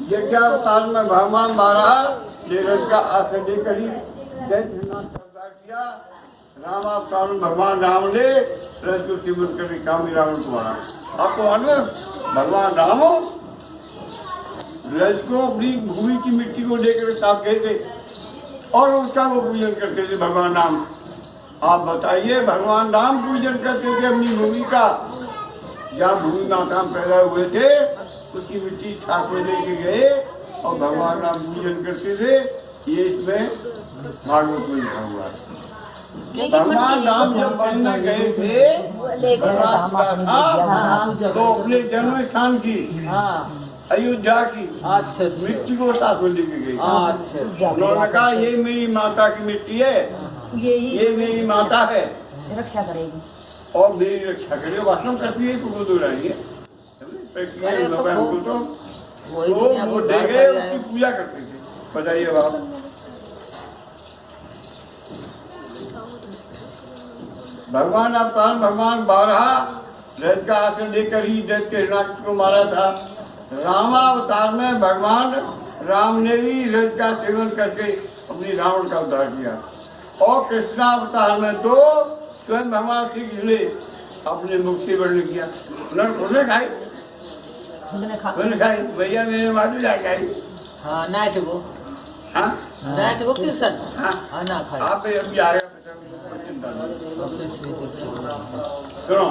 ये क्या अवतार में भगवान मारा नीरज का आखिरी करी जय किया। राम अवतार में भगवान राम ने रज को सीमित करी कामी रावण को मारा। आपको मालूम भगवान राम रज को अपनी भूमि की मिट्टी को लेकर साथ गए थे और उसका वो पूजन करते थे भगवान राम। आप बताइए भगवान राम पूजन करते थे अपनी भूमि का, जहाँ भूमि माता पैदा हुए थे उसकी मिट्टी छाप में लेके गए और भगवान राम पूजन करते थे। ये इसमें भागवत में लिखा हुआ है। भगवान राम जब बनने गए थे तो अपने जन्म स्थान की अयोध्या की मिट्टी को साथ में लेके गए। उन्होंने कहा ये मेरी माता की मिट्टी है, ये मेरी माता है, रक्षा करेगी और मेरी रक्षा करेगी। वास्तव करती है तो दो रही है तो वो दे गए, उसकी पूजा करते थे। बताइए बाप। भगवान अवतार भगवान 12 रथ का आसन लेकर ही दैत्य के हिरण्याक्ष को मारा था। रामावतार में भगवान राम ने भी रथ का सेवन करके अपनी रावण का उद्धार किया। और कृष्णावतार में तो स्वयं भगवान श्री कृष्ण ने अपने मुख से वर्णन किया। उन्होंने खाई खाई भैया मेरे मालूम जाएगा। हाँ ना वो हाँ ना वो किसन हाँ ना खाई आप अभी आ गया। सुनो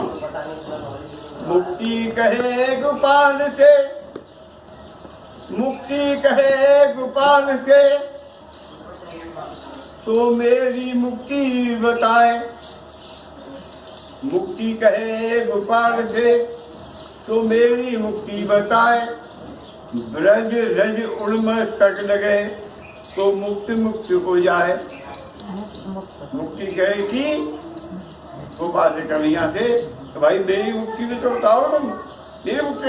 मुक्ति कहे गोपाल से, मुक्ति कहे गोपाल से, तो मेरी मुक्ति बताए। मुक्ति कहे गोपाल से तो मेरी मुक्ति बताए। ब्रज रज उड़म तक लगे तो मुक्त मुक्त हो जाए। मुक्ति कहे कि गोपाल से कन्हैया से तो भाई मेरी मुक्ति में तो बताओ तुम, मेरी मुक्ति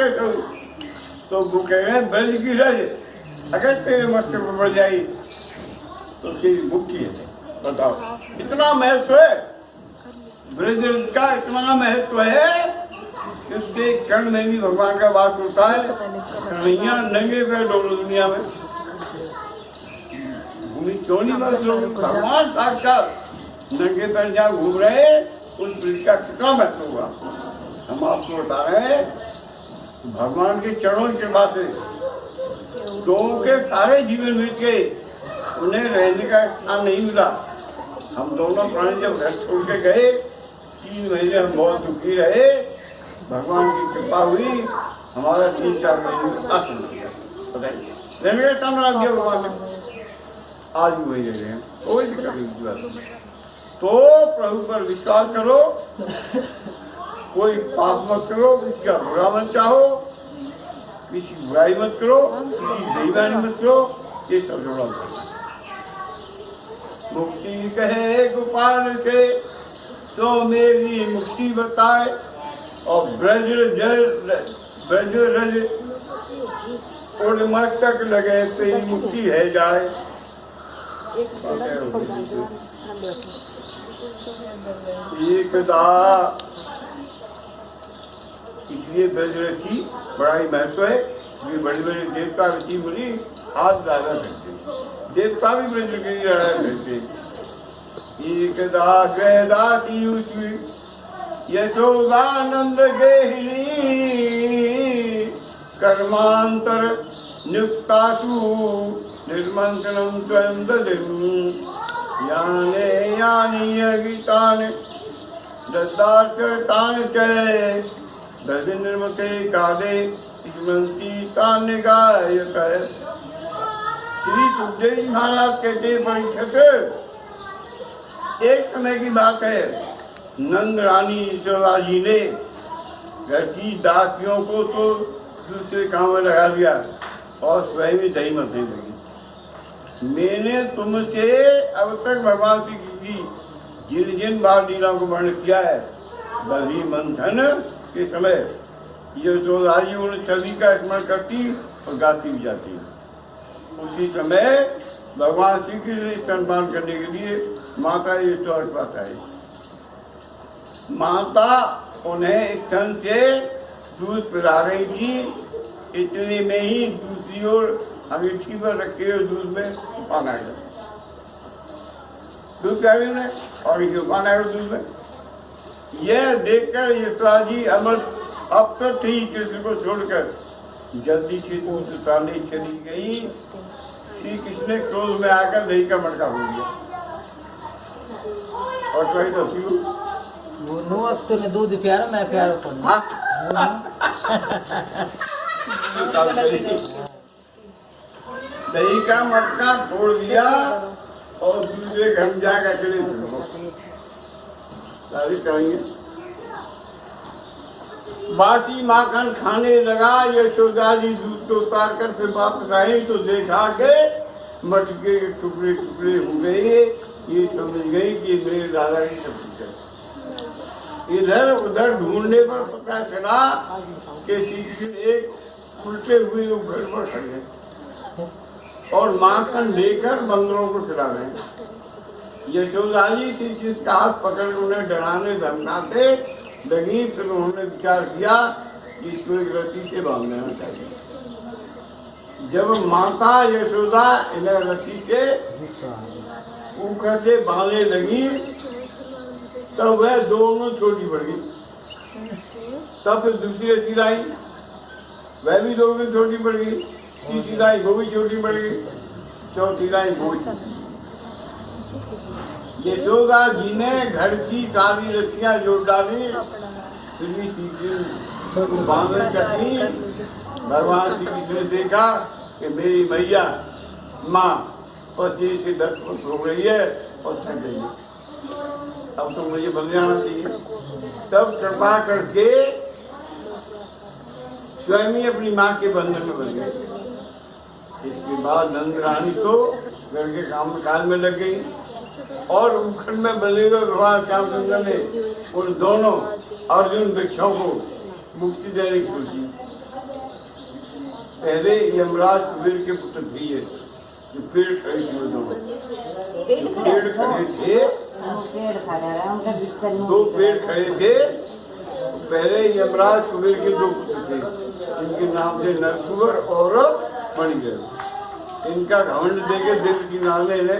तो वो कह रहे हैं ब्रज की रज अगर तेरे मस्तक पर बढ़ जाए तो तेरी मुक्ति है। बताओ इतना महत्व है ब्रज का, इतना महत्व है। उसके कर्ण में भी भगवान का वास होता है। कन्हैया नंगे पैर डोलो दुनिया में, भूमि क्यों नहीं बस लोग भगवान साक्षात नंगे पैर जहाँ घूम रहे उस ब्रज का कितना महत्व हुआ। हम आपको बता रहे हैं भगवान के चरणों के बाद लोगों के सारे जीवन बीत गए, उन्हें रहने का स्थान नहीं मिला। हम दोनों प्राणी जब घर छोड़ के गए 3 महीने हम बहुत दुखी रहे। भगवान की कृपा हुई, हमारा 3-4 महीने में आसन हो गया। बताइए भगवान ने आज भी वही रहे हैं, कोई दिक्कत नहीं। तो प्रभु पर विश्वास करो, कोई पाप मत करो, किसी का बुरा मत चाहो, किसी की बुराई मत करो, किसी बेईमानी मत करो, ये सब जोड़ा करो। मुक्ति कहे गोपाल से तो मेरी मुक्ति बताए। और ब्रज रज और मस्तक लगे तेरी मुक्ति है जाए। एकदा इसलिए ब्रज की बड़ा ही महत्व है। ये बड़े बड़े देवता ऋषि मुनि आज राजा करते, देवता भी ब्रज की राजा करते। एकदा गृहदासी उसी यशोदानंद गेहिनी कर्मांतर नियुक्तासु निर्मंत्रणं स्वयं दधिं याने यानीय गीतानि दद्दार्चतानि च दधि निर्मते काले श्रीमंती तानि गायतः। श्री सुखदेव जी महाराज कहते परीक्षित एक समय की बात है, नंद रानी यशोदा जी ने घर की दासियों को तो दूसरे काम में लगा दिया और स्वयं ही दही मथने लगी। मैंने तुमसे अब तक भगवान की जिन जिन बाल लीला को वर्णन किया है, दही मंथन के समय यशोदा जी उन सभी का स्मरण करती और गाती भी जाती। उसी समय भगवान श्री कृष्ण स्तनपान करने के लिए माता यशोदा के पास आई। माता उन्हें स्तन से दूध पिला रही थी इतने में ही दूसरी ओर अंगीठी पर रखे हुए दूध में पान आ गया। दूध क्या उन्हें और ये पान आया दूध में। यह देखकर यशोदा जी अमृत अब तो थी कृष्ण को छोड़कर जल्दी से दूध उतारने चली गई। श्री कृष्ण ने क्रोध में आकर दही का मटका हो गया और कही तो थी वो नो तूने दूध प्यारा मैं प्यारा कौन दही का मटका फोड़ दिया और दूसरे घर जाकर अकेले सारी कहेंगे। बासी माखन खाने लगा। यशोदा जी दूध को उतार कर फिर वापस आई तो देखा के मटके के टुकड़े टुकड़े हो गए। ये समझ गई कि मेरे दादा की सब इधर उधर ढूंढने पर पता चला कि श्री एक उल्टे हुए घर पर खड़े और माखन लेकर बंदरों को खिला रहे। यशोदा जी श्री कृष्ण का हाथ पकड़ उन्हें डराने धमकाते लगी। फिर उन्होंने विचार किया कि इसको एक रस्सी से बांध देना चाहिए। जब माता यशोदा इन्हें रस्सी से ऊपर से बांधने लगी तब वह दोनों छोटी पड़ गई। तब फिर दूसरी रस्सी लाई, वह भी दोनों छोटी पड़ गई। तीसरी लाई वो भी छोटी पड़ गई। चौथी लाई वो यशोदा जी ने घर की सारी रस्सियां जोड़ डाली। बांधने चली। भगवान श्री कृष्ण ने देखा कि मेरी मैया माँ पति से दर्द हो रही है और थक गई है, अब तो मुझे बन जाना चाहिए। तब कृपा करके स्वयं ही अपनी माँ के बंधन में बन गए। इसके बाद नंद रानी तो घर के काम काज में लग गई और उखंड में बने हुए भगवान श्यामचंद्र ने उन दोनों अर्जुन वृक्षों को मुक्ति देने की सोची। पहले यमराज कुबेर के पुत्र थे ये जो पेड़ खड़े थे, पेड़ खड़े थे, दो पेड़ खड़े थे। पहले यमराज कुबेर के दो पुत्र थे, इनके नाम थे नरकुबर और मणिदेव। इनका घमंड देके देव की नाने ने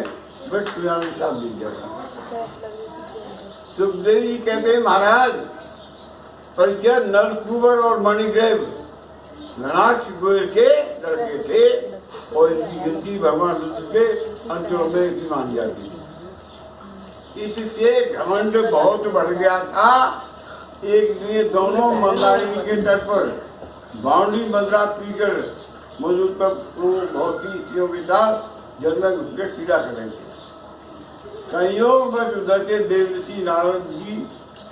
सुखदेव जी कहते महाराज परिचय नरकुबर और मणिग्रेव गणाक्ष कुबेर के लड़के थे और इनकी गिनती भगवान रुद्र के अंचलों में भी मान जाती। इससे घमंड बहुत बढ़ गया था। एक दिन ये दोनों मंदाकिनी के तट पर बावली मदरा पीकर मधु तक को बहुत ही स्त्रियों के साथ जल में घुस के पीड़ा करेंगे। संयोग बस उधर से देवऋषि नारद जी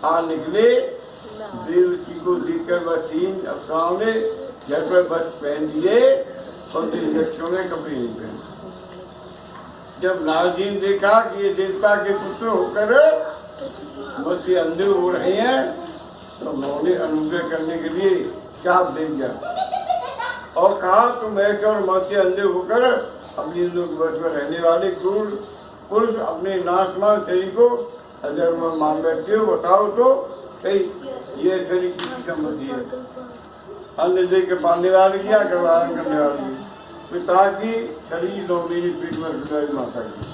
आ निकले। देवऋषि को देखकर वह तीन अप्सराओं ने घर पर बस पहन लिए और यक्षों ने कपड़े नहीं पहने। जब नारद जी ने देखा कि ये देवता के पुत्र होकर मुझसे अंधे हो रहे हैं तो उन्होंने अनुग्रह करने के लिए चाप दे दिया और कहा तुम ऐसे और मुझसे अंधे होकर अपनी वर्ष में रहने वाले क्रूर पुरुष अपने नाशमान शरीर को अगर मान बैठते हो, बताओ तो सही ये शरीर किसी संबंधी है। अन्य दे के पालने वाले की या करवान करने वाले की पिता की शरीर तो मेरी पीठ में माता की।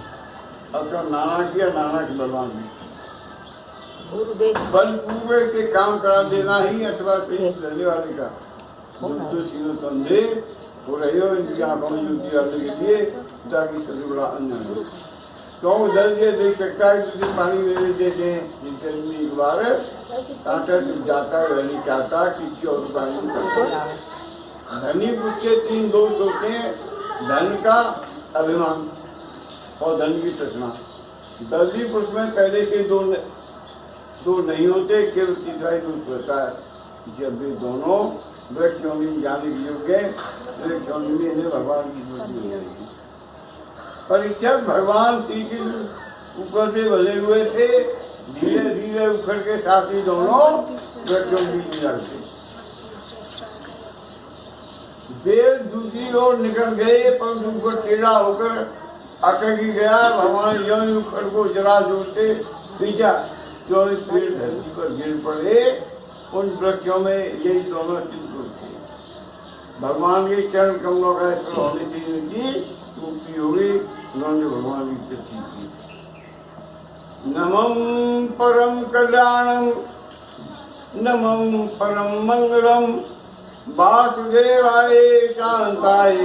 अब तो नाना किया नाना की बलवान की बल पूरे से काम करा देना ही अथवा शरीर रहने वाले का संधे हो रहे हो। इनकी आंखों में जुटी डालने के लिए पिता की सबसे बड़ा अन्य है। क्यों दर्द ये देख सकता है कि पानी मेरे देते हैं जिनसे एक बार कांटा जाता है नहीं चाहता किसी और पानी करता। धनी पुरुष के तीन दोष होते हैं, धन का अभिमान और धन की तृष्णा। दर्दी पुरुष में पहले के दो नहीं होते, केवल तीसरा ही दोष होता है। जब वे दोनों वृक्ष योनि जाने के योग्य वृक्ष योनि में इन्हें भगवान की स्मृति हो जाएगी। परीक्षक भगवान श्री कृष्ण ऊपर से बने हुए थे, धीरे धीरे उखड़ के साथ ही दोनों वृक्ष योनि में जाते। देव दूसरी ओर निकल गए परंतु ऊपर टेढ़ा होकर अटक ही गया। भगवान यौन उखड़ को जरा जोर से खींचा, 24 पेड़ धरती पर गिर पड़े। उन वृक्षों में यही दोनों चित्रकूट थे। भगवान के चरण कमलों का स्पर्श होने से इनकी मुक्ति होगी। उन्होंने भगवान की कृति की। नमं परम कल्याणम नमं परम मंगलम वासुदेवाय शांताय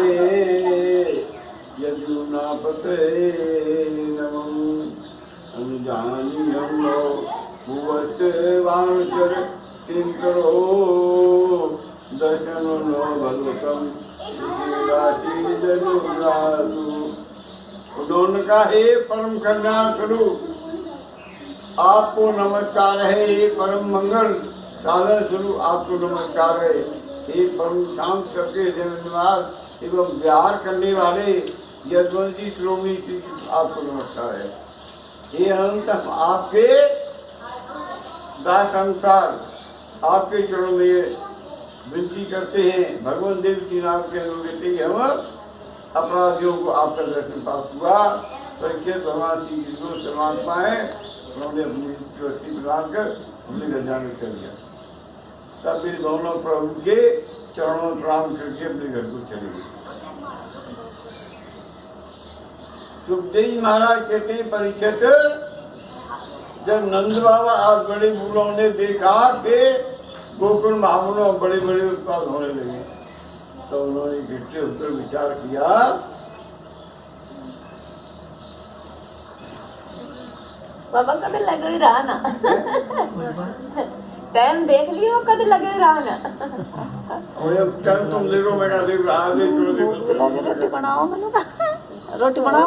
यदुनापते नमः। अनुजानी हम भुवते वाणचर किंकरो दर्शन नो भगवतम राशि जनुरासु। उन्होंने कहा हे परम कल्याण करो, आपको नमस्कार है। हे परम मंगल साधन स्वरूप आपको नमस्कार है। हे परम शांत करके निवास एवं विहार करने वाले यदुवंशी श्रोमणी आपको नमस्कार है। हे अनंत आपके दास अनुसार आपके चरणों में विनती करते हैं। भगवान देव जी नाम के अनुमति हम अपराधियों को आपका दर्शन प्राप्त हुआ। परीक्षित भगवान श्री कृष्ण परमात्मा है, उन्होंने अपनी अस्थि प्रदान कर अपने घर जाने कर दिया। तब वे दोनों प्रभु के चरणों में प्रणाम करके अपने घर को चले गए। सुखदेव महाराज कहते हैं परीक्षित, जब नंद बाबा और बड़े बूढ़ों ने देखा कि गोकुल महामुनों बड़े बड़े उत्पाद होने लगे, तो उन्होंने इकट्ठे होकर विचार किया बाबा कद लगे ही रहा ना टाइम देख लियो, कद लगे ही रहा ना। और अब टाइम तुम देखो, मैं क्या देख रहा आगे छोड़ देखो। रोटी बनाओ मैंने रोटी बनाओ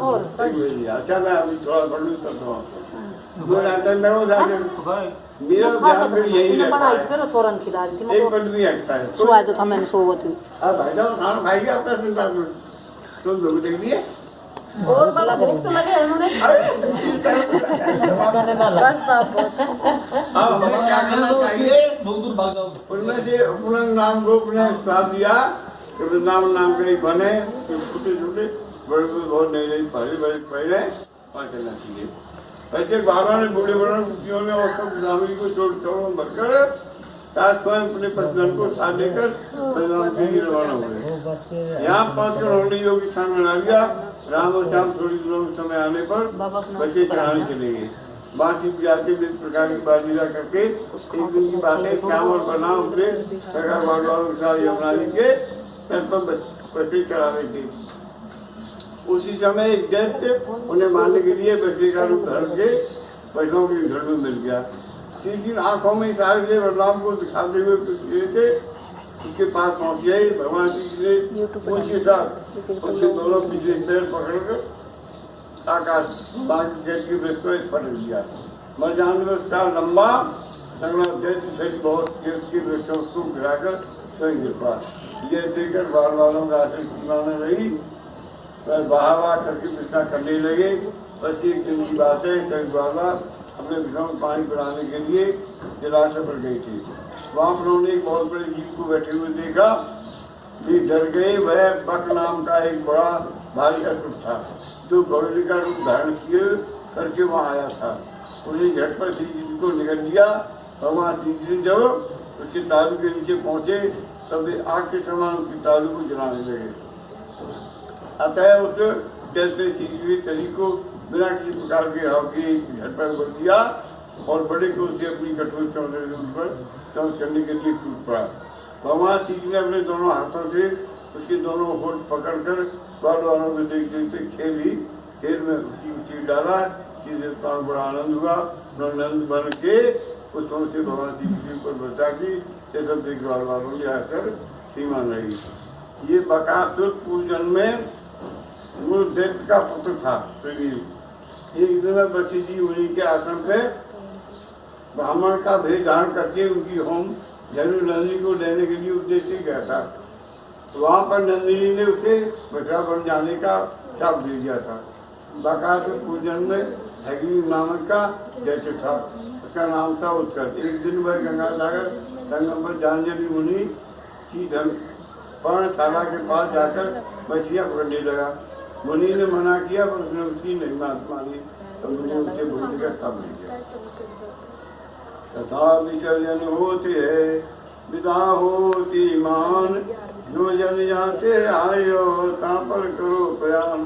और अच्छा मैं अभी थोड़ा पढ़ लूँ तब मेरा ध्यान फिर यही रहता है। फिर सोरन खिला रही थी, एक मिनट भी हटता है। सुबह तो था मैंने सोवो थी। अब भाई साहब खाना खाएगी आपका चिंता में तुम लोग देख लिए और बाबा भूख तो लगे उन्होंने बस बाबा। अब हमें क्या करना चाहिए, उनमें से अपना नाम को अपने साथ दिया तो नाम के बने छोटे छोटे बड़े बहुत नई नई पहले चलना चाहिए। ऐसे बाबा ने बूढ़े बड़े मुखियों ने और सब ग्रामीण को छोड़ भरकर ताज स्वयं अपने पत्नी को साथ लेकर परिणाम के लिए रवाना हुए। यहाँ पहुंचकर उन्होंने योगी स्थान बना लिया। राम और श्याम थोड़ी दिनों के समय आने पर बच्चे चढ़ाने चले गए। बाकी बजाते इस प्रकार की बाजीरा करके एक दिन की बात है, श्याम और बना उठे सरकार बागवानों के साथ यमुना जी के तट पर बच्चे चढ़ा रहे थे। उसी समय एक दैत्य उन्हें मारने के लिए बच्चे का रूप धर के पैसों के घर में मिल गया। सीधी आंखों में इशारे से बदलाव को दिखाते हुए थे। उसके पास पहुंचे भगवान जी ने पूछे था, उसके दोनों पीछे पैर पकड़कर आकाश की वृक्ष को पट दिया। मरजान में उसका लंबा संगना दैत्य शरीर बहुत की वृक्षों को गिराकर स्वयं गिर पड़ा। ये देखकर बाल वालों का आश्रय सुनाने लगी, बहावा करके विश्राम करने लगे। बस एक दिन की बात है, कई बाबा अपने घरों में पानी पिलाने के लिए जलाशय पर गई थी। वहाँ पर उन्होंने एक बहुत बड़े जीव को बैठे हुए देखा, भी डर गए। वह बक नाम का एक बड़ा भारी असुर था जो गौरी का रूप धारण किए करके वहाँ आया था। उन्हें झटपट श्री जी को निकल दिया। भगवान श्री जी जब उसके तालू के नीचे पहुँचे तब वे आग के समान उसकी तालू को जलाने लगे। अतः उस जैसे सीधी शरीर को बिना किसी प्रकार के हाव की झटपट कर दिया और बड़े को उसे अपनी कठोर चौंध पर चौंध करने के लिए टूट पड़ा। भगवान श्री जी ने अपने दोनों हाथों से उसके दोनों होठ पकड़कर बाल वालों को देखते खेल में उसकी डाला। जिससे बड़ा आनंद हुआ। आनंद बन के उस से भगवान श्री जी पर बचा की ये सब देख बाल वालों ने आकर सीमा रही। ये बकासुर पूजन में गुरु दैत्य का पुत्र था। एक दिन वशिष्ठ जी मुनि के आश्रम पे ब्राह्मण का भेद धारण करके उनकी होम जरूर नंदिनी को लेने के लिए उद्देश्य गया था। तो वहाँ पर नंदिनी ने उसे बछड़ा बन जाने का शाप दे दिया था। बकासुर पूजन में अग्नि नामक का दैत्य था, उसका नाम था उत्कर्ष। एक दिन वह गंगा सागर संगम पर जांजलि मुनि की पर्णशाला के पास जाकर मछलियाँ पकड़ने लगा। मुनि ने मना किया पर उसने उसकी नहीं बात मानी तो मुझे उससे भूल कर तब ले गया। तथा विसर्जन होते है विदा होती मान जो जन यहाँ से आयो ता पर करो प्रयाण